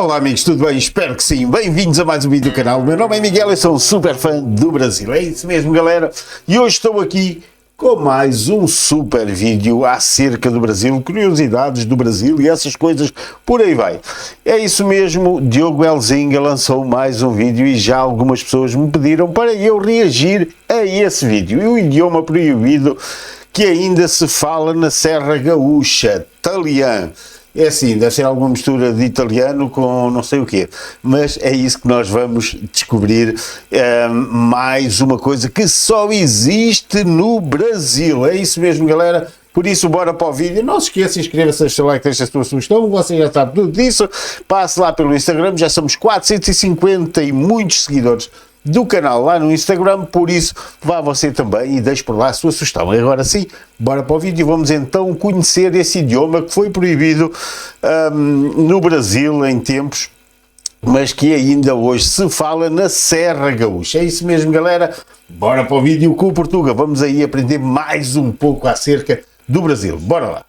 Olá amigos, tudo bem? Espero que sim. Bem-vindos a mais um vídeo do canal. Meu nome é Miguel, eu sou um super fã do Brasil. É isso mesmo, galera. E hoje estou aqui com mais um super vídeo acerca do Brasil, curiosidades do Brasil e essas coisas por aí vai. É isso mesmo, Diogo Elzinga lançou mais um vídeo e já algumas pessoas me pediram para eu reagir a esse vídeo. E o idioma proibido que ainda se fala na Serra Gaúcha, Talian. É assim, deve ser alguma mistura de italiano com não sei o quê, mas é isso que nós vamos descobrir. Mais uma coisa que só existe no Brasil, é isso mesmo, galera. Por isso, bora para o vídeo. Não se esqueça, inscreva-se, deixa o like, deixa a sua sugestão. Você já sabe tudo disso. Passe lá pelo Instagram, já somos 450 e muitos seguidores do canal lá no Instagram, por isso vá você também e deixe por lá a sua sugestão. Agora sim, bora para o vídeo e vamos então conhecer esse idioma que foi proibido no Brasil em tempos, mas que ainda hoje se fala na Serra Gaúcha. É isso mesmo, galera. Bora para o vídeo com o Portuga. Vamos aí aprender mais um pouco acerca do Brasil. Bora lá.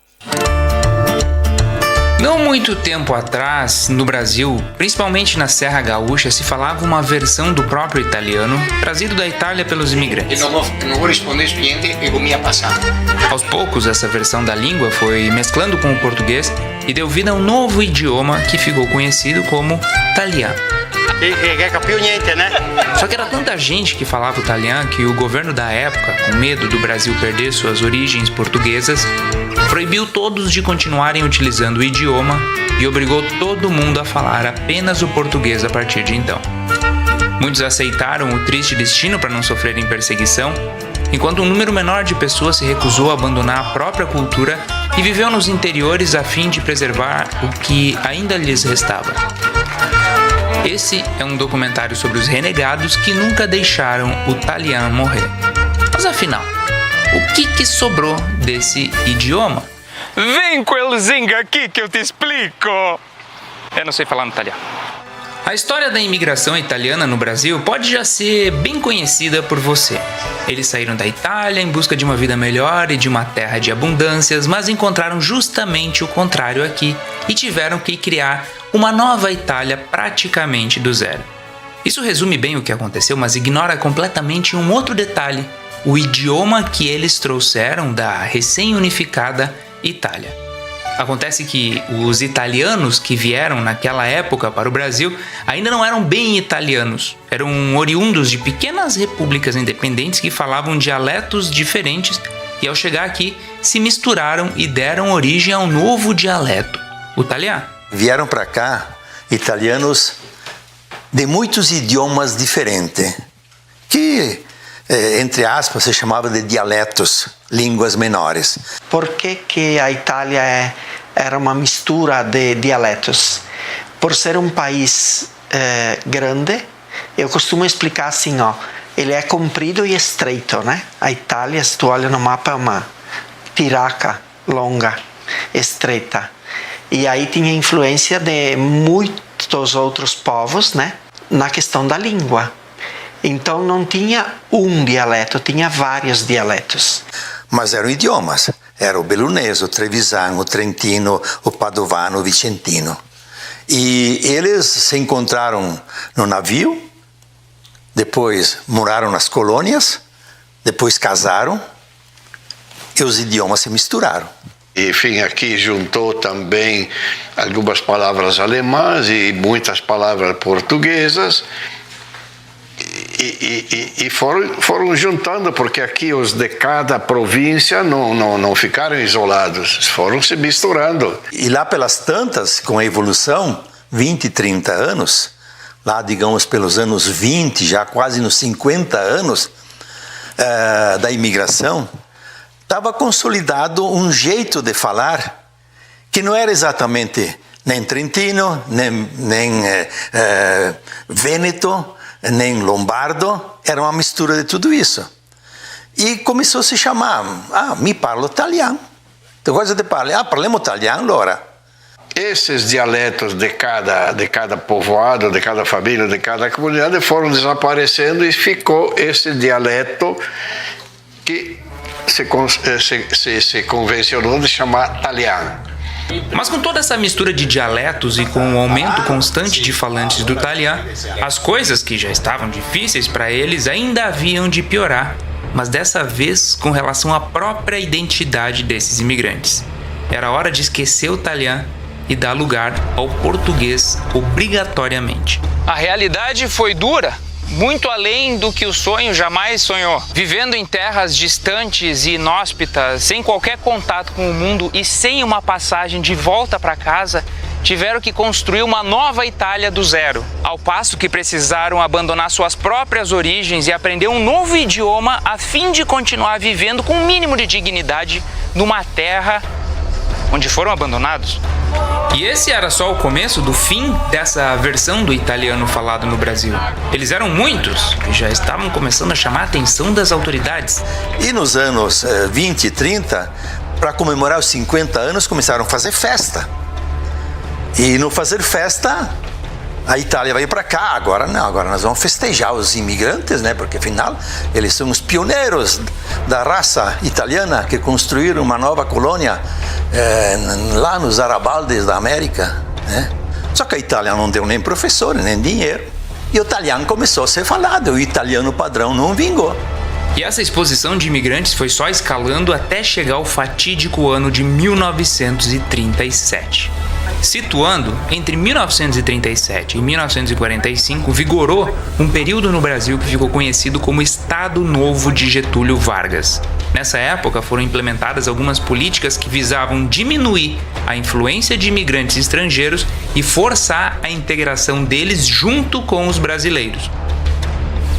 Não muito tempo atrás, no Brasil, principalmente na Serra Gaúcha, se falava uma versão do próprio italiano, trazido da Itália pelos imigrantes. Não vou responder isso, cliente, pegou minha passada. Aos poucos, essa versão da língua foi mesclando com o português e deu vida a um novo idioma que ficou conhecido como Talian. E capiu niente, né? Só que era tanta gente que falava o Talian que o governo da época, com medo do Brasil perder suas origens portuguesas, proibiu todos de continuarem utilizando o idioma e obrigou todo mundo a falar apenas o português a partir de então. Muitos aceitaram o triste destino para não sofrerem perseguição, enquanto um número menor de pessoas se recusou a abandonar a própria cultura e viveu nos interiores a fim de preservar o que ainda lhes restava. Esse é um documentário sobre os renegados que nunca deixaram o Talian morrer. Mas afinal, o que sobrou desse idioma? Vem com Elzinga aqui que eu te explico! Eu não sei falar no italiano. A história da imigração italiana no Brasil pode já ser bem conhecida por você. Eles saíram da Itália em busca de uma vida melhor e de uma terra de abundâncias, mas encontraram justamente o contrário aqui e tiveram que criar uma nova Itália praticamente do zero. Isso resume bem o que aconteceu, mas ignora completamente um outro detalhe: o idioma que eles trouxeram da recém-unificada Itália. Acontece que os italianos que vieram naquela época para o Brasil ainda não eram bem italianos. Eram oriundos de pequenas repúblicas independentes que falavam dialetos diferentes e, ao chegar aqui, se misturaram e deram origem a um novo dialeto, o Talian. Vieram para cá italianos de muitos idiomas diferentes, que, entre aspas, se chamava de dialetos, línguas menores. Por que a Itália era uma mistura de dialetos? Por ser um país grande, eu costumo explicar assim, ó, ele é comprido e estreito, né? A Itália, se tu olha no mapa, é uma piraca longa, estreita. E aí tinha influência de muitos outros povos, né? Na questão da língua. Então não tinha um dialeto, tinha vários dialetos. Mas eram idiomas. Era o belunese, o trevisano, o trentino, o padovano, o vicentino. E eles se encontraram no navio, depois moraram nas colônias, depois casaram e os idiomas se misturaram. Enfim, aqui juntou também algumas palavras alemãs e muitas palavras portuguesas e foram juntando, porque aqui os de cada província não ficaram isolados, foram se misturando. E lá pelas tantas, com a evolução, 20, 30 anos, lá digamos pelos anos 20, já quase nos 50 anos da imigração, estava consolidado um jeito de falar que não era exatamente nem trentino, nem vêneto, nem lombardo, era uma mistura de tudo isso. E começou a se chamar, mi parlo italiano. Então, cosa te parli? Parliamo italiano, allora. Esses dialetos de cada povoado, de cada família, de cada comunidade foram desaparecendo e ficou esse dialeto que se convencionou de chamar Talian. Mas com toda essa mistura de dialetos e com o aumento constante de falantes do italiano, as coisas que já estavam difíceis para eles ainda haviam de piorar, mas dessa vez com relação à própria identidade desses imigrantes. Era hora de esquecer o italiano e dar lugar ao português obrigatoriamente. A realidade foi dura, muito além do que o sonho jamais sonhou. Vivendo em terras distantes e inóspitas, sem qualquer contato com o mundo e sem uma passagem de volta para casa, tiveram que construir uma nova Itália do zero. Ao passo que precisaram abandonar suas próprias origens e aprender um novo idioma a fim de continuar vivendo com um mínimo de dignidade numa terra onde foram abandonados. E esse era só o começo do fim dessa versão do italiano falado no Brasil. Eles eram muitos e já estavam começando a chamar a atenção das autoridades. E nos anos 20 e 30, para comemorar os 50 anos, começaram a fazer festa. E no fazer festa, a Itália veio para cá. Agora não, agora nós vamos festejar os imigrantes, né? Porque afinal eles são os pioneiros da raça italiana que construíram uma nova colônia lá nos Arabaldes da América, né? Só que a Itália não deu nem professor, nem dinheiro. E o italiano começou a ser falado, o italiano padrão não vingou. E essa exposição de imigrantes foi só escalando até chegar ao fatídico ano de 1937. Situando, entre 1937 e 1945, vigorou um período no Brasil que ficou conhecido como Estado Novo de Getúlio Vargas. Nessa época foram implementadas algumas políticas que visavam diminuir a influência de imigrantes estrangeiros e forçar a integração deles junto com os brasileiros.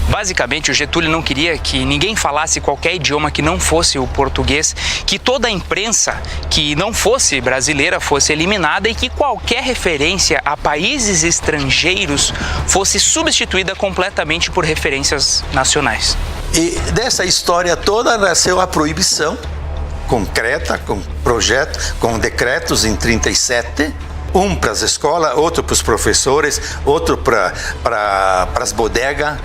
Basicamente, o Getúlio não queria que ninguém falasse qualquer idioma que não fosse o português, que toda a imprensa que não fosse brasileira fosse eliminada e que qualquer referência a países estrangeiros fosse substituída completamente por referências nacionais. E dessa história toda nasceu a proibição concreta, com projeto, com decretos em 37, um para as escolas, outro para os professores, outro para as bodegas,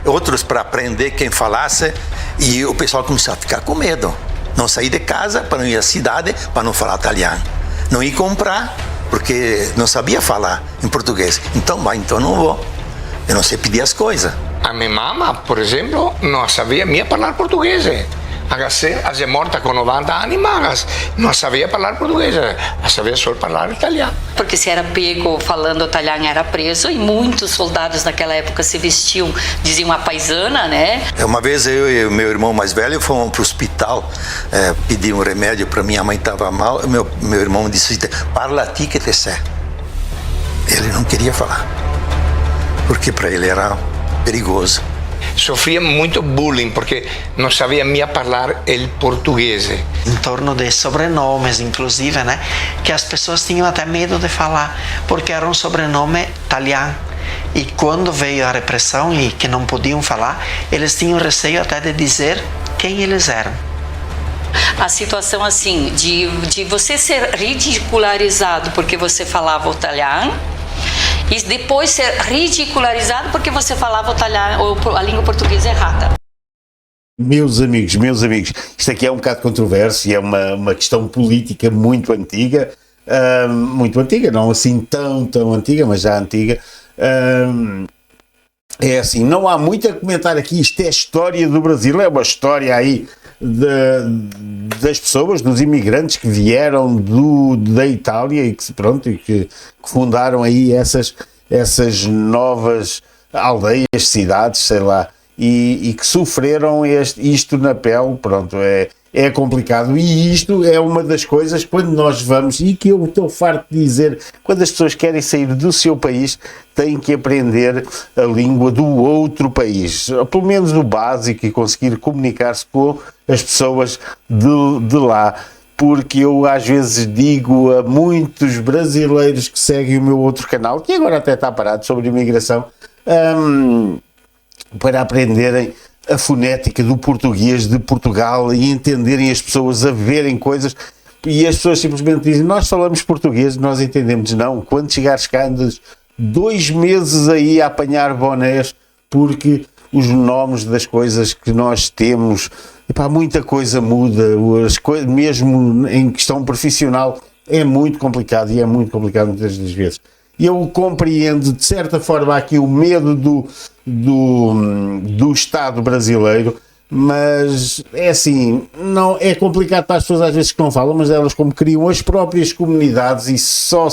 outros para aprender quem falasse, e o pessoal começou a ficar com medo. Não sair de casa para não ir à cidade, para não falar italiano. Não ir comprar, porque não sabia falar em português. Então não vou. Eu não sei pedir as coisas. A minha mamma, por exemplo, não sabia nem falar português. É morta com 90 anos, mas não sabia falar português, sabia só falar italiano. Porque se era pego falando italiano era preso, e muitos soldados naquela época se vestiam, diziam a paisana, né? Uma vez eu e o meu irmão mais velho fomos para o hospital pedir um remédio para minha mãe, estava mal. Meu irmão disse: "Parla a ti que te sei." Ele não queria falar, porque para ele era perigoso. Sofria muito bullying porque não sabia nem falar o português. Em torno de sobrenomes, inclusive, né? Que as pessoas tinham até medo de falar, porque era um sobrenome italiano. E quando veio a repressão e que não podiam falar, eles tinham receio até de dizer quem eles eram. A situação assim, de você ser ridicularizado porque você falava italiano, e depois ser ridicularizado porque você falava a língua portuguesa errada. Meus amigos, isto aqui é um bocado controverso e é uma questão política muito antiga, não assim tão antiga, mas já antiga. É assim, não há muito a comentar aqui. Isto é a história do Brasil, é uma história aí das pessoas, dos imigrantes que vieram da Itália e que fundaram aí essas novas aldeias, cidades, sei lá, e que sofreram isto na pele. É complicado, e isto é uma das coisas quando nós vamos, e que eu estou farto de dizer, quando as pessoas querem sair do seu país, têm que aprender a língua do outro país, pelo menos o básico, e conseguir comunicar-se com as pessoas de lá, porque eu às vezes digo a muitos brasileiros que seguem o meu outro canal, que agora até está parado, sobre imigração, para aprenderem a fonética do português de Portugal e entenderem as pessoas, a verem coisas, e as pessoas simplesmente dizem: nós falamos português, nós entendemos. Não, quando chegares cá andas 2 meses aí a apanhar bonés, porque os nomes das coisas que nós temos, muita coisa muda, mesmo em questão profissional, é muito complicado e é muito complicado muitas das vezes. Eu compreendo, de certa forma, aqui o medo do Estado brasileiro, mas é assim, não, é complicado para as pessoas às vezes que não falam, mas elas como criam as próprias comunidades e só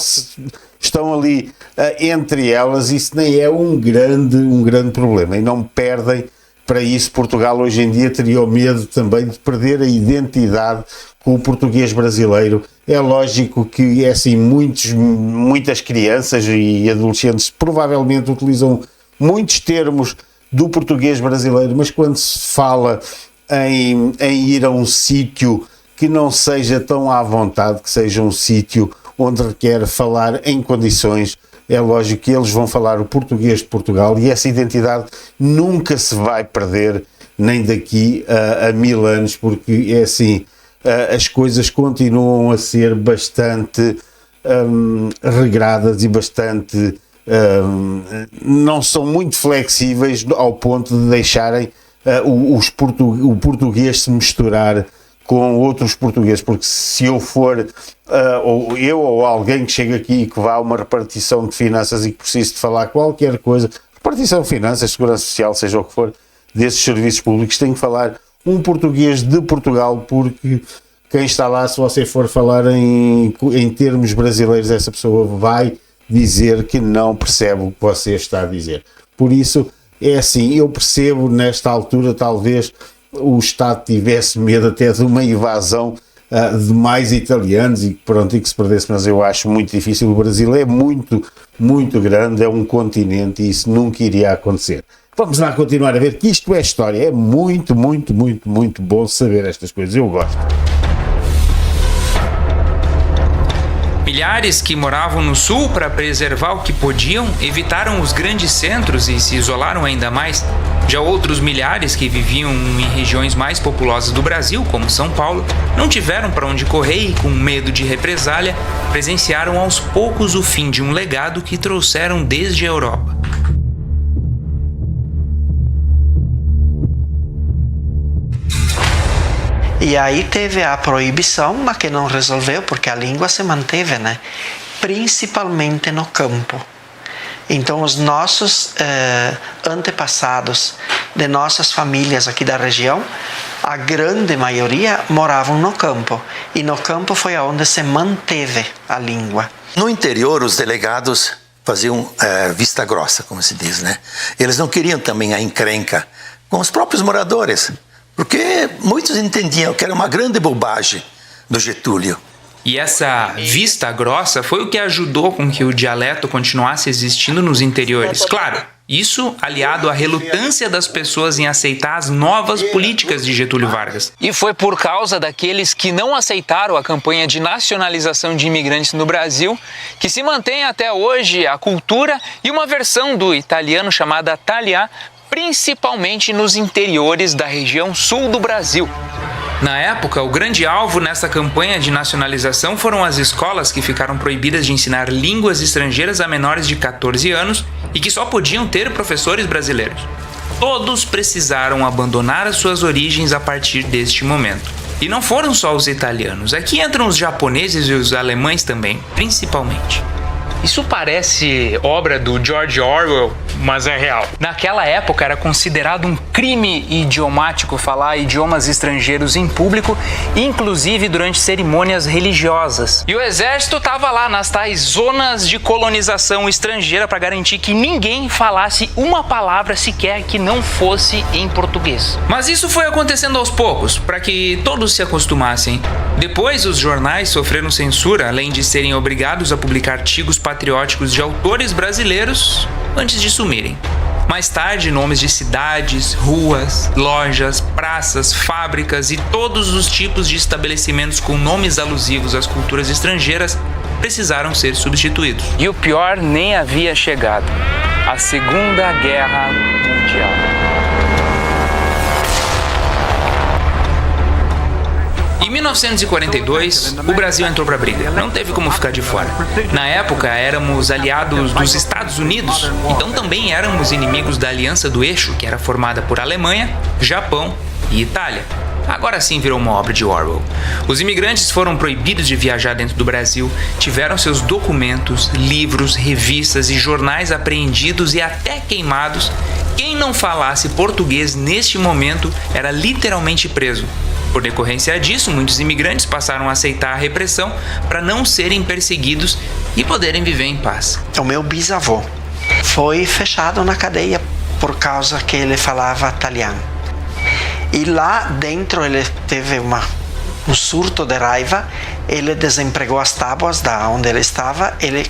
estão ali entre elas, isso nem é um grande problema, e não perdem para isso. Portugal hoje em dia teria o medo também de perder a identidade com o português brasileiro. É lógico que é assim, muitas crianças e adolescentes provavelmente utilizam muitos termos do português brasileiro, mas quando se fala em ir a um sítio que não seja tão à vontade, que seja um sítio onde requer falar em condições, é lógico que eles vão falar o português de Portugal, e essa identidade nunca se vai perder, nem daqui a 1000 anos, porque é assim, as coisas continuam a ser bastante regradas e bastante não são muito flexíveis ao ponto de deixarem o português se misturar com outros portugueses, porque se eu for ou alguém que chega aqui e que vá a uma repartição de finanças e que precise de falar qualquer coisa, repartição de finanças, segurança social, seja o que for, desses serviços públicos, tem que falar um português de Portugal, porque quem está lá, se você for falar em termos brasileiros, essa pessoa vai dizer que não percebe o que você está a dizer. Por isso, é assim, eu percebo nesta altura, talvez o Estado tivesse medo até de uma invasão de mais italianos e que se perdesse, mas eu acho muito difícil. O Brasil é muito grande, é um continente e isso nunca iria acontecer. Vamos lá continuar a ver que isto é história. É muito bom saber estas coisas, eu gosto. Milhares que moravam no sul para preservar o que podiam evitaram os grandes centros e se isolaram ainda mais. Já outros milhares que viviam em regiões mais populosas do Brasil, como São Paulo, não tiveram para onde correr e, com medo de represália, presenciaram aos poucos o fim de um legado que trouxeram desde a Europa. E aí teve a proibição, mas que não resolveu, porque a língua se manteve, né? Principalmente no campo. Então, os nossos antepassados de nossas famílias aqui da região, a grande maioria moravam no campo. E no campo foi onde se manteve a língua. No interior, os delegados faziam vista grossa, como se diz, né? Eles não queriam também a encrenca com os próprios moradores, porque muitos entendiam que era uma grande bobagem do Getúlio. E essa vista grossa foi o que ajudou com que o dialeto continuasse existindo nos interiores. Claro, isso aliado à relutância das pessoas em aceitar as novas políticas de Getúlio Vargas. E foi por causa daqueles que não aceitaram a campanha de nacionalização de imigrantes no Brasil que se mantém até hoje a cultura e uma versão do italiano chamada talià, principalmente nos interiores da região sul do Brasil. Na época, o grande alvo nessa campanha de nacionalização foram as escolas que ficaram proibidas de ensinar línguas estrangeiras a menores de 14 anos e que só podiam ter professores brasileiros. Todos precisaram abandonar as suas origens a partir deste momento. E não foram só os italianos, aqui entram os japoneses e os alemães também, principalmente. Isso parece obra do George Orwell, mas é real. Naquela época era considerado um crime idiomático falar idiomas estrangeiros em público, inclusive durante cerimônias religiosas. E o exército estava lá nas tais zonas de colonização estrangeira para garantir que ninguém falasse uma palavra sequer que não fosse em português. Mas isso foi acontecendo aos poucos, para que todos se acostumassem. Depois, os jornais sofreram censura, além de serem obrigados a publicar artigos patrióticos de autores brasileiros antes de sumirem. Mais tarde, nomes de cidades, ruas, lojas, praças, fábricas e todos os tipos de estabelecimentos com nomes alusivos às culturas estrangeiras precisaram ser substituídos. E o pior nem havia chegado: a Segunda Guerra Mundial. Em 1942, o Brasil entrou para a briga. Não teve como ficar de fora. Na época, éramos aliados dos Estados Unidos, então também éramos inimigos da Aliança do Eixo, que era formada por Alemanha, Japão e Itália. agora sim virou uma obra de Orwell. Os imigrantes foram proibidos de viajar dentro do Brasil, tiveram seus documentos, livros, revistas e jornais apreendidos e até queimados. Quem não falasse português neste momento era literalmente preso. Por decorrência disso, muitos imigrantes passaram a aceitar a repressão para não serem perseguidos e poderem viver em paz. O meu bisavô foi fechado na cadeia por causa que ele falava italiano. E lá dentro ele teve um surto de raiva, ele desempregou as tábuas da onde ele estava, ele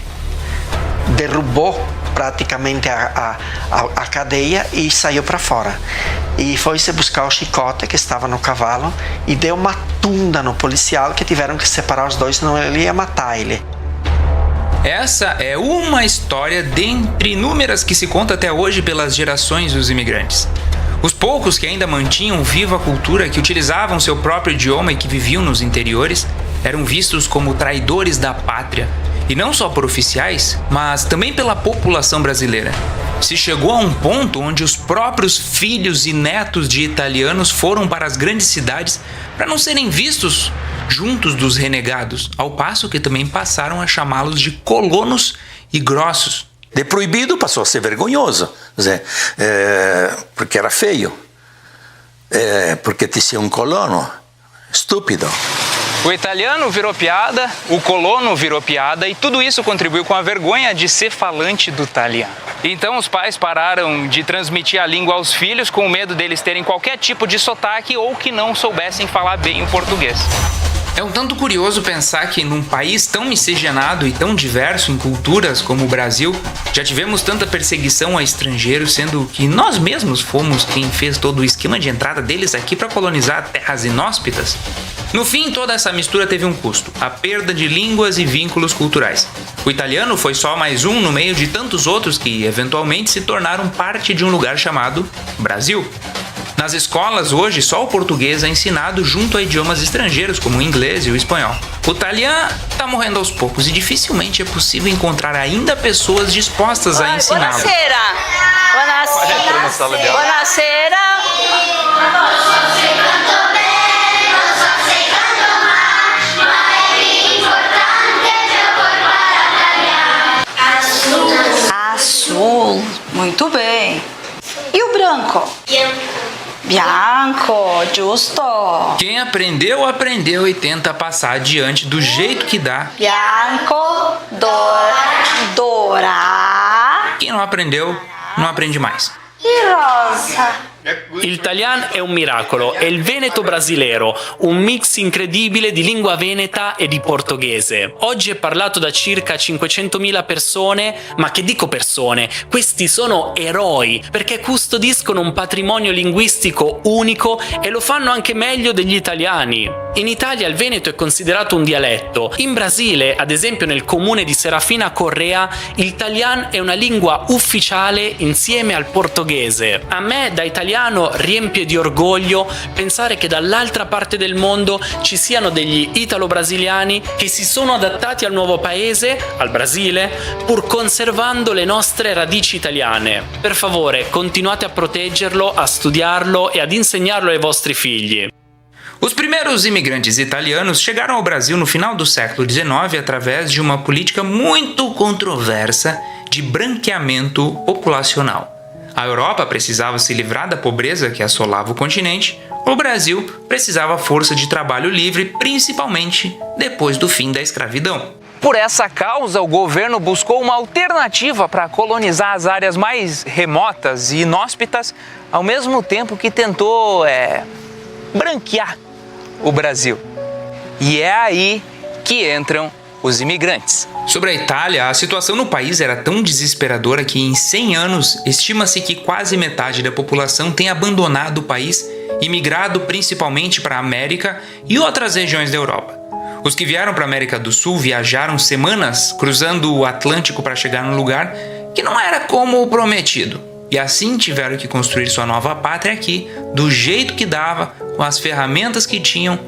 derrubou praticamente a cadeia e saiu para fora. E foi-se buscar o chicote que estava no cavalo e deu uma tunda no policial que tiveram que separar os dois, senão ele ia matar ele. Essa é uma história dentre inúmeras que se conta até hoje pelas gerações dos imigrantes. Os poucos que ainda mantinham viva a cultura, que utilizavam seu próprio idioma e que viviam nos interiores, eram vistos como traidores da pátria, e não só por oficiais, mas também pela população brasileira. Se chegou a um ponto onde os próprios filhos e netos de italianos foram para as grandes cidades para não serem vistos juntos dos renegados, ao passo que também passaram a chamá-los de colonos e grossos. De proibido passou a ser vergonhoso, porque era feio, porque te ser um colono, estúpido. O italiano virou piada, o colono virou piada e tudo isso contribuiu com a vergonha de ser falante do italiano. Então os pais pararam de transmitir a língua aos filhos com medo deles terem qualquer tipo de sotaque ou que não soubessem falar bem o português. É um tanto curioso pensar que num país tão miscigenado e tão diverso em culturas como o Brasil, já tivemos tanta perseguição a estrangeiros, sendo que nós mesmos fomos quem fez todo o esquema de entrada deles aqui para colonizar terras inóspitas. No fim, toda essa mistura teve um custo, a perda de línguas e vínculos culturais. O italiano foi só mais um no meio de tantos outros que, eventualmente, se tornaram parte de um lugar chamado Brasil. Nas escolas, hoje, só o português é ensinado junto a idiomas estrangeiros, como o inglês e o espanhol. O italiano está morrendo aos poucos e dificilmente é possível encontrar ainda pessoas dispostas a ensiná-lo. Buonasera. Buonasera. Buonasera. Azul. Muito bem. E o branco? Bianco, giusto. Quem aprendeu, aprendeu e tenta passar adiante do jeito que dá. Bianco, dora. Quem não aprendeu, não aprende mais. E rosa. Il Talian è un miracolo, è il Veneto brasileiro, un mix incredibile di lingua veneta e di portoghese. Oggi è parlato da circa 500.000 persone, ma che dico persone? Questi sono eroi, perché custodiscono un patrimonio linguistico unico e lo fanno anche meglio degli italiani. In Italia il Veneto è considerato un dialetto. In Brasile, ad esempio nel comune di Serafina Correa, il Talian è una lingua ufficiale insieme al portoghese. A me da italiano riempie di orgoglio pensare che dall'altra parte del mondo ci siano degli italo-brasiliani che si sono adattati al nuovo paese, al Brasile, pur conservando le nostre radici italiane. Per favore, continuate a proteggerlo, a studiarlo e ad insegnarlo ai vostri figli. Os primeiros imigrantes italianos chegaram ao Brasil no final do século XIX através de uma política muito controversa de branqueamento populacional. A Europa precisava se livrar da pobreza que assolava o continente, o Brasil precisava força de trabalho livre, principalmente depois do fim da escravidão. Por essa causa, o governo buscou uma alternativa para colonizar as áreas mais remotas e inóspitas, ao mesmo tempo que tentou branquear o Brasil. E é aí que entram os imigrantes. Sobre a Itália, a situação no país era tão desesperadora que em 100 anos estima-se que quase metade da população tem abandonado o país e migrado principalmente para a América e outras regiões da Europa. Os que vieram para a América do Sul viajaram semanas cruzando o Atlântico para chegar num lugar que não era como o prometido. E assim tiveram que construir sua nova pátria aqui, do jeito que dava, com as ferramentas que tinham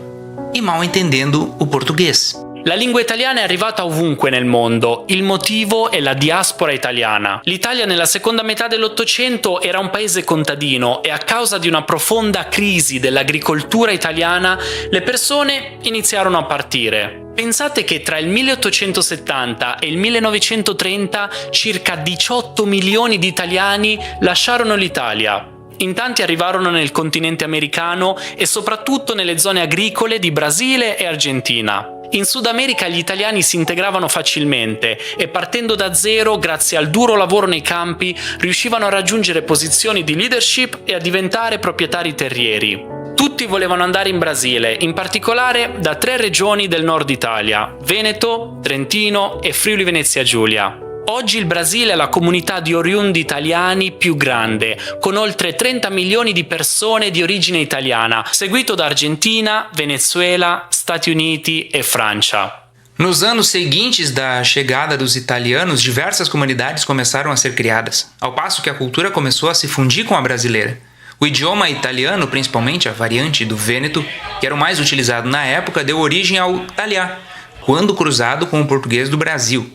e mal entendendo o português. La lingua italiana è arrivata ovunque nel mondo, il motivo è la diaspora italiana. L'Italia nella seconda metà dell'Ottocento era un paese contadino e a causa di una profonda crisi dell'agricoltura italiana le persone iniziarono a partire. Pensate che tra il 1870 e il 1930 circa 18 milioni di italiani lasciarono l'Italia. In tanti arrivarono nel continente americano e soprattutto nelle zone agricole di Brasile e Argentina. In Sud America gli italiani si integravano facilmente e partendo da zero, grazie al duro lavoro nei campi, riuscivano a raggiungere posizioni di leadership e a diventare proprietari terrieri. Tutti volevano andare in Brasile, in particolare da 3 regioni del nord Italia: Veneto, Trentino e Friuli Venezia Giulia. Oggi il Brasile è la comunità di oriundi italiani più grande, con oltre 30 milioni di persone di origine italiana, seguito da Argentina, Venezuela, Stati Uniti e Francia. Nos anos seguintes da chegada dos italianos, diversas comunidades começaram a ser criadas, ao passo que a cultura começou a se fundir com a brasileira. O idioma italiano, principalmente a variante do vêneto, que era o mais utilizado na época, deu origem ao talhã, quando cruzado com o português do Brasil.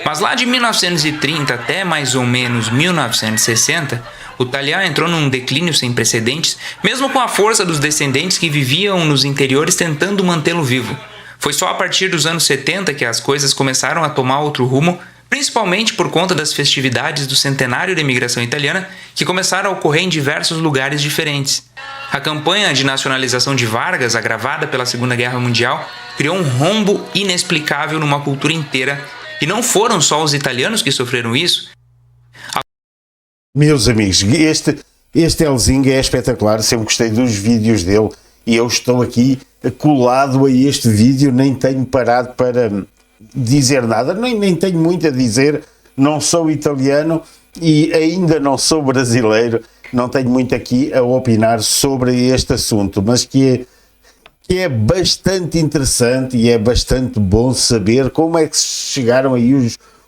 Mas lá de 1930 até mais ou menos 1960, o talhã entrou num declínio sem precedentes, mesmo com a força dos descendentes que viviam nos interiores tentando mantê-lo vivo. Foi só a partir dos anos 70 que as coisas começaram a tomar outro rumo, principalmente por conta das festividades do centenário da imigração italiana, que começaram a ocorrer em diversos lugares diferentes. A campanha de nacionalização de Vargas, agravada pela Segunda Guerra Mundial, criou um rombo inexplicável numa cultura inteira. E não foram só os italianos que sofreram isso. Meus amigos, este Elzinga é espetacular, sempre gostei dos vídeos dele e eu estou aqui colado a este vídeo, nem tenho parado para dizer nada, nem tenho muito a dizer, não sou italiano e ainda não sou brasileiro, não tenho muito aqui a opinar sobre este assunto, mas que é bastante interessante e é bastante bom saber como é que chegaram aí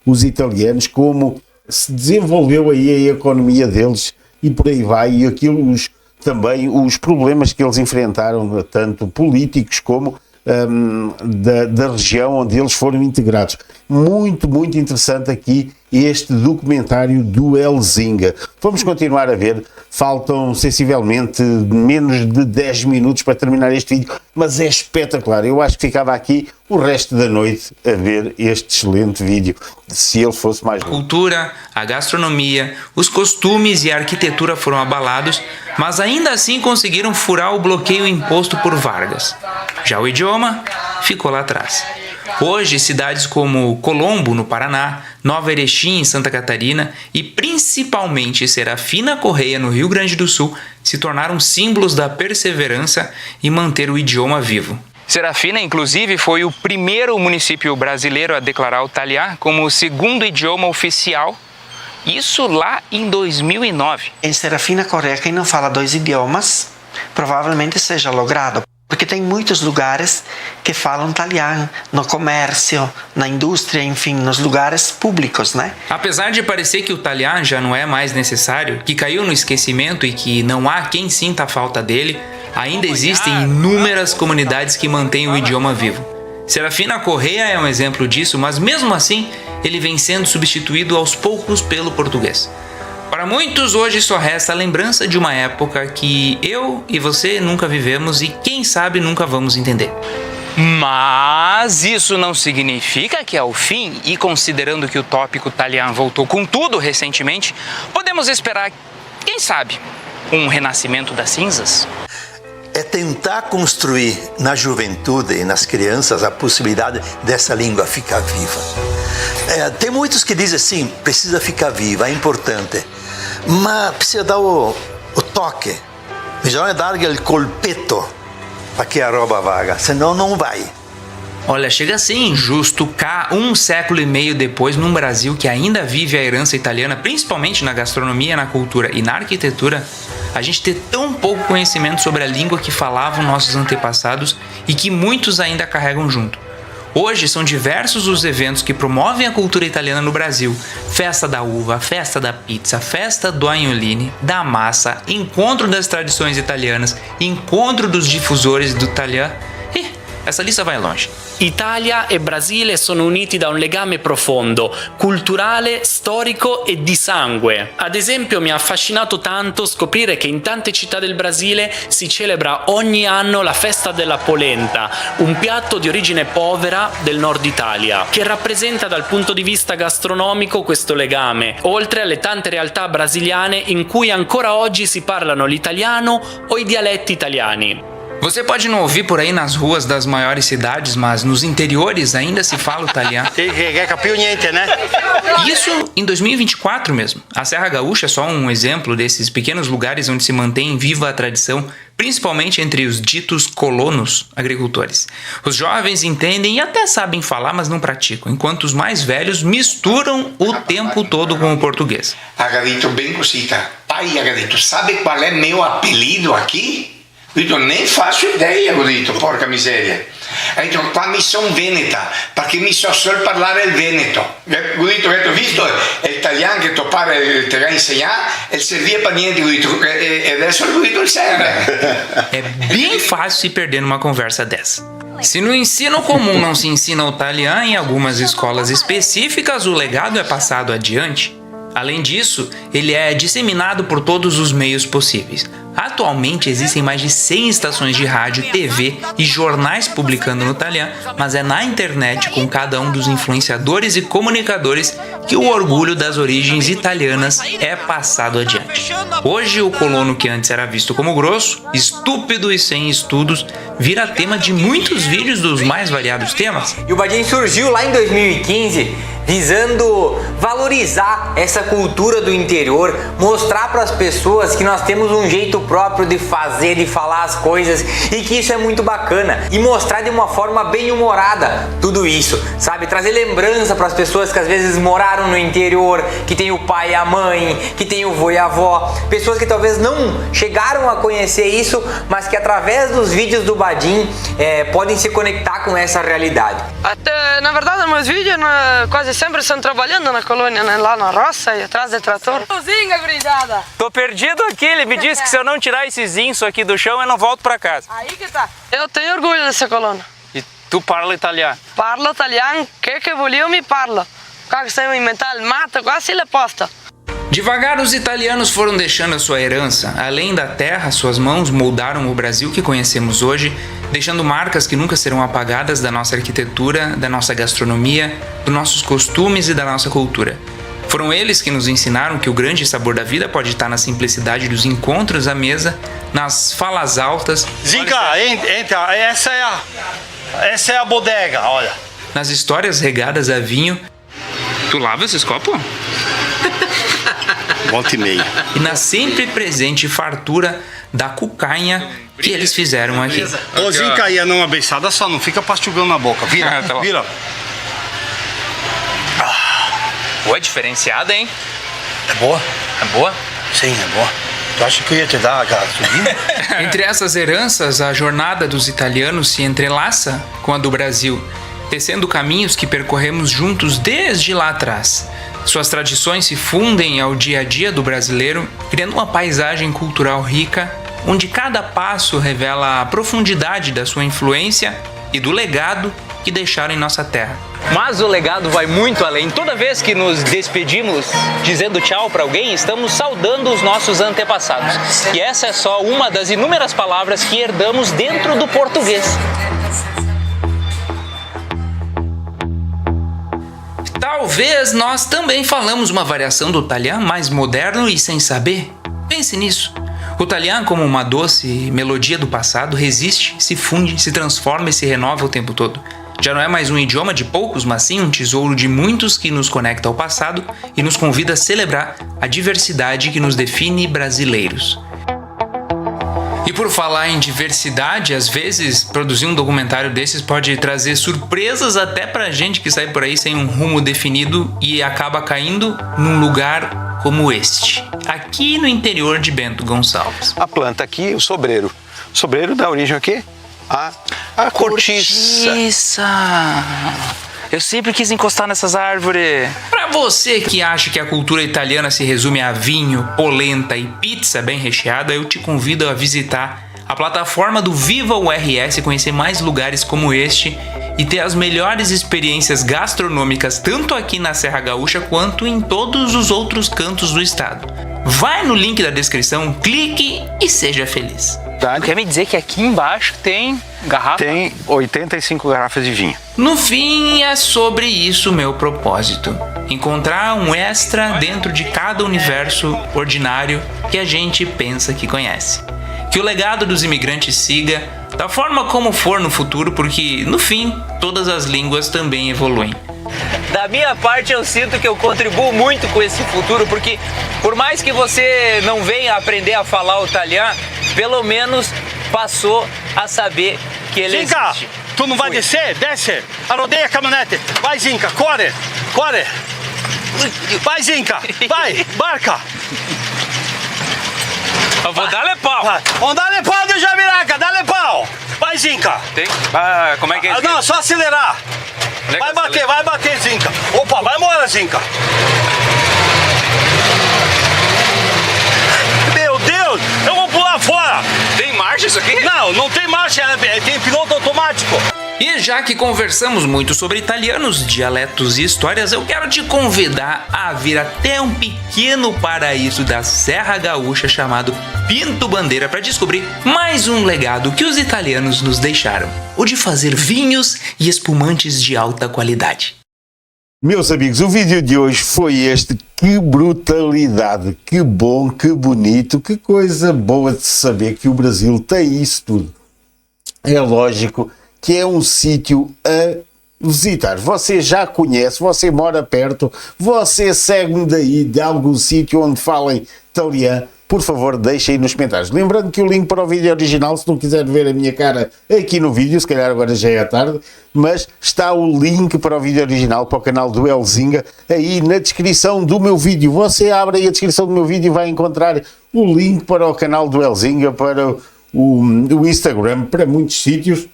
os italianos, como se desenvolveu aí a economia deles e por aí vai, e também os problemas que eles enfrentaram, tanto políticos como da região onde eles foram integrados. Muito, muito interessante aqui este documentário do Elzinga. Vamos continuar a ver, faltam sensivelmente menos de 10 minutos para terminar este vídeo, mas é espetacular. Eu acho que ficava aqui o resto da noite a ver este excelente vídeo, se ele fosse mais longo. A cultura, a gastronomia, os costumes e a arquitetura foram abalados, mas ainda assim conseguiram furar o bloqueio imposto por Vargas. Já o idioma ficou lá atrás. Hoje, cidades como Colombo, no Paraná, Nova Erechim, em Santa Catarina e principalmente Serafina Correia, no Rio Grande do Sul, se tornaram símbolos da perseverança e manter o idioma vivo. Serafina, inclusive, foi o primeiro município brasileiro a declarar o talhã como o segundo idioma oficial, isso lá em 2009. Em Serafina Correia, quem não fala 2 idiomas, provavelmente seja logrado. Porque tem muitos lugares que falam talhã, no comércio, na indústria, enfim, nos lugares públicos, né? Apesar de parecer que o talhã já não é mais necessário, que caiu no esquecimento e que não há quem sinta a falta dele, ainda existem inúmeras comunidades que mantêm o idioma vivo. Serafina Correia é um exemplo disso, mas mesmo assim, ele vem sendo substituído aos poucos pelo português. Para muitos, hoje só resta a lembrança de uma época que eu e você nunca vivemos e, quem sabe, nunca vamos entender. Mas isso não significa que é o fim, e considerando que o tópico talhã voltou com tudo recentemente, podemos esperar, quem sabe, um renascimento das cinzas? É tentar construir na juventude e nas crianças a possibilidade dessa língua ficar viva. Tem muitos que dizem assim, precisa ficar viva, é importante, mas precisa dar o toque, bisogna dar il colpetto para que a roba vaga, senão não vai. Olha, chega a ser injusto cá, 1 século e meio depois, num Brasil que ainda vive a herança italiana, principalmente na gastronomia, na cultura e na arquitetura, a gente ter tão pouco conhecimento sobre a língua que falavam nossos antepassados e que muitos ainda carregam junto. Hoje são diversos os eventos que promovem a cultura italiana no Brasil. Festa da uva, festa da pizza, festa do agnoline, da massa, encontro das tradições italianas, encontro dos difusores do talhã. Essa lista vai longe. Italia e Brasile sono uniti da un legame profondo, culturale, storico e di sangue. Ad esempio, mi ha affascinato tanto scoprire che in tante città del Brasile si celebra ogni anno la festa della polenta, un piatto di origine povera del nord Italia, che rappresenta dal punto di vista gastronomico questo legame, oltre alle tante realtà brasiliane in cui ancora oggi si parlano l'italiano o i dialetti italiani. Você pode não ouvir por aí nas ruas das maiores cidades, mas nos interiores ainda se fala o italiano. Che capivo niente, né? Isso em 2024 mesmo. A Serra Gaúcha é só um exemplo desses pequenos lugares onde se mantém viva a tradição, principalmente entre os ditos colonos agricultores. Os jovens entendem e até sabem falar, mas não praticam, enquanto os mais velhos misturam o tempo todo com o português. Agadito, bem cosita. Pai, Agadito, sabe qual é meu apelido aqui? Io nem faccio idea, ho detto, porca miseria. Ha detto, qua mi sono veneta, perché mi so solo parlare il veneto. Ho detto, visto, è italiano che tuo padre te l'ha insegnato, e servia per niente, ho detto, e adesso ho detto il serve. É bem fácil se perder numa conversa dessa. Se no ensino comum não se ensina o italiano, em algumas escolas específicas o legado é passado adiante. Além disso, ele é disseminado por todos os meios possíveis. Atualmente existem mais de 100 estações de rádio, TV e jornais publicando no italiano, mas é na internet com cada um dos influenciadores e comunicadores que o orgulho das origens italianas é passado adiante. Hoje, o colono que antes era visto como grosso, estúpido e sem estudos, vira tema de muitos vídeos dos mais variados temas. E o Badin surgiu lá em 2015 visando valorizar essa cultura do interior, mostrar para as pessoas que nós temos um jeito próprio de fazer, de falar as coisas e que isso é muito bacana e mostrar de uma forma bem humorada tudo isso, sabe? Trazer lembrança para as pessoas que às vezes moraram no interior, que tem o pai e a mãe, que tem o vô e a avó, pessoas que talvez não chegaram a conhecer isso, mas que através dos vídeos do Badin podem se conectar com essa realidade. Até, na verdade, meus vídeos quase sempre estão trabalhando na colônia, né? Lá na roça e atrás do trator. Cozinha, gurizada! Tô perdido aqui, ele me disse que se eu não tirar esses insos aqui do chão, eu não volto pra casa. Aí que tá. Eu tenho orgulho dessa colônia. E tu parla italiano? Parlo italiano, che voglio mi parlo. Quando sei inventar il mato, quase ele posta. Devagar, os italianos foram deixando a sua herança. Além da terra, suas mãos moldaram o Brasil que conhecemos hoje, deixando marcas que nunca serão apagadas da nossa arquitetura, da nossa gastronomia, dos nossos costumes e da nossa cultura. Foram eles que nos ensinaram que o grande sabor da vida pode estar na simplicidade dos encontros à mesa, nas falas altas. Zinca, entra, essa é a bodega, olha. Nas histórias regadas a vinho. Tu lava esses copos? Volta e meia. E na sempre presente fartura da cucanha que eles fizeram aqui. Ô, Zinca, ia numa beiçada só, não fica pastigando na boca. Vira, vira. Boa, diferenciada, hein? É boa? É boa? Sim, é boa. Tu acha que eu ia te dar a gasolina? Entre essas heranças, a jornada dos italianos se entrelaça com a do Brasil, tecendo caminhos que percorremos juntos desde lá atrás. Suas tradições se fundem ao dia a dia do brasileiro, criando uma paisagem cultural rica, onde cada passo revela a profundidade da sua influência e do legado que deixaram em nossa terra. Mas o legado vai muito além. Toda vez que nos despedimos dizendo tchau para alguém, estamos saudando os nossos antepassados. E essa é só uma das inúmeras palavras que herdamos dentro do português. Talvez nós também falamos uma variação do italiano mais moderno e sem saber. Pense nisso. O italiano, como uma doce melodia do passado, resiste, se funde, se transforma e se renova o tempo todo. Já não é mais um idioma de poucos, mas sim um tesouro de muitos que nos conecta ao passado e nos convida a celebrar a diversidade que nos define brasileiros. E por falar em diversidade, às vezes produzir um documentário desses pode trazer surpresas até pra gente que sai por aí sem um rumo definido e acaba caindo num lugar como este, aqui no interior de Bento Gonçalves. A planta aqui, o sobreiro. O sobreiro dá origem a quê? A cortiça. Eu sempre quis encostar nessas árvores. Pra você que acha que a cultura italiana se resume a vinho, polenta e pizza bem recheada, eu te convido a visitar a plataforma do Viva URS, conhecer mais lugares como este e ter as melhores experiências gastronômicas tanto aqui na Serra Gaúcha quanto em todos os outros cantos do estado. Vai no link da descrição, clique e seja feliz. Quer me dizer que aqui embaixo tem garrafa? Tem 85 garrafas de vinho. No fim, é sobre isso meu propósito. Encontrar um extra dentro de cada universo ordinário que a gente pensa que conhece. Que o legado dos imigrantes siga da forma como for no futuro, porque, no fim, todas as línguas também evoluem. Da minha parte, eu sinto que eu contribuo muito com esse futuro, porque por mais que você não venha aprender a falar o italiano, pelo menos passou a saber que ele Zinca, existe. tu não vai descer? Desce! Arrodeia a caminhonete! Vai, Zinca, corre! Corre! Vai, Zinca! Vai! Barca! Eu vou dar-lhe pau! Vamos dar-lhe pau de Jabiraca! Dá-lhe pau! Vai, Zinca! Tem? Como é que é? Não, só acelerar! Vai bater, Zinca! Opa, vai embora, Zinca! Meu Deus! Eu vou pular fora! Tem marcha isso aqui? Não tem marcha, tem piloto automático! E já que conversamos muito sobre italianos, dialetos e histórias, eu quero te convidar a vir até um pequeno paraíso da Serra Gaúcha chamado Pinto Bandeira para descobrir mais um legado que os italianos nos deixaram: o de fazer vinhos e espumantes de alta qualidade. Meus amigos, o vídeo de hoje foi este. Que brutalidade, que bom, que bonito, que coisa boa de saber que o Brasil tem isso tudo. É lógico que é um sítio a visitar. Você já conhece, você mora perto, você segue-me daí de algum sítio onde falem italiano, por favor deixe aí nos comentários. Lembrando que o link para o vídeo original, se não quiser ver a minha cara aqui no vídeo, se calhar agora já é tarde, mas está o link para o vídeo original para o canal do Elzinga aí na descrição do meu vídeo. Você abre aí a descrição do meu vídeo e vai encontrar o link para o canal do Elzinga, para o Instagram, para muitos sítios.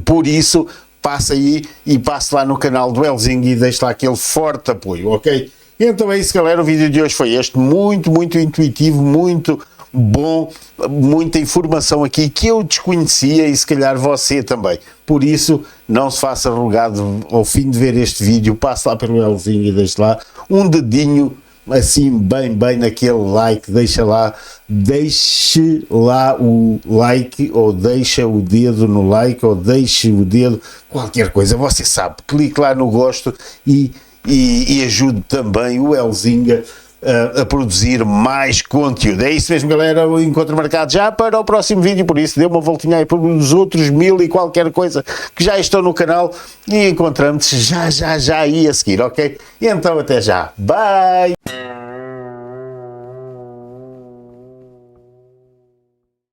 Por isso, passa aí e passe lá no canal do Elzinga e deixe lá aquele forte apoio, ok? Então é isso, galera, o vídeo de hoje foi este, muito intuitivo, muito bom, muita informação aqui que eu desconhecia e se calhar você também. Por isso, não se faça rogado ao fim de ver este vídeo, passe lá pelo Elzinga e deixe lá um dedinho assim bem naquele like, deixe lá o like, ou deixa o dedo no like, ou deixe o dedo, qualquer coisa, você sabe, clique lá no gosto e ajude também o Elzinga a produzir mais conteúdo. É isso mesmo, galera, o encontro marcado já para o próximo vídeo, por isso dê uma voltinha aí pelos outros 1000 e qualquer coisa que já estão no canal e encontramos já aí a seguir, ok? E então até já, bye!